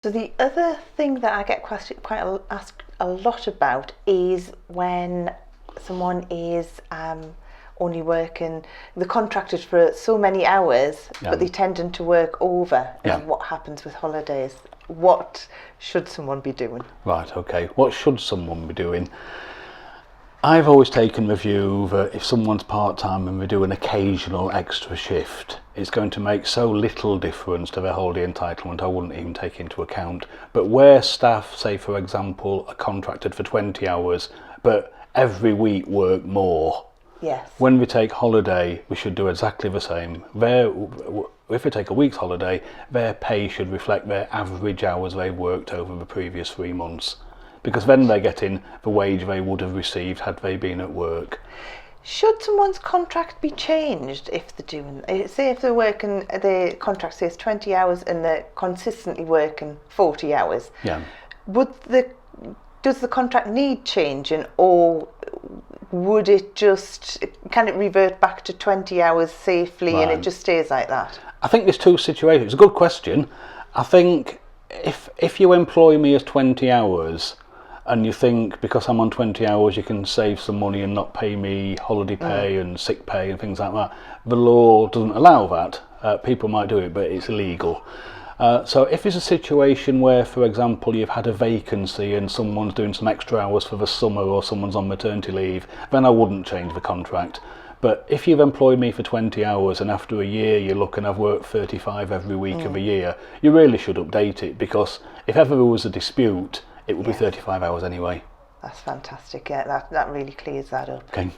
So the other thing that I get asked a lot about is when someone is only working, they're contracted for so many hours, but they tend to work over. And what happens with holidays? What should someone be doing? Right, okay. What should someone be doing? I've always taken the view that if someone's part-time and they do an occasional extra shift, it's going to make so little difference to their holiday entitlement, I wouldn't even take into account. But where staff, say for example, are contracted for 20 hours, but every week work more, yes, when we take holiday, we should do exactly the same. If they take a week's holiday, their pay should reflect their average hours they've worked over the previous 3 months. Because then they're getting the wage they would have received had they been at work. Should someone's contract be changed if they're doing, say if they're working, the contract says 20 hours and they're consistently working 40 hours? Yeah. Does the contract need changing, or would it just, can it revert back to 20 hours safely and it just stays like that? I think there's two situations. It's a good question. I think if you employ me as 20 hours and you think because I'm on 20 hours you can save some money and not pay me holiday pay and sick pay and things like that, the law doesn't allow that. People might do it, but it's illegal. So if it's a situation where, for example, you've had a vacancy and someone's doing some extra hours for the summer or someone's on maternity leave, then I wouldn't change the contract. But if you've employed me for 20 hours and after a year you look and I've worked 35 every week of a year, you really should update it, because if ever there was a dispute, it would be 35 hours anyway. That's fantastic. Yeah, that really clears that up. Okay.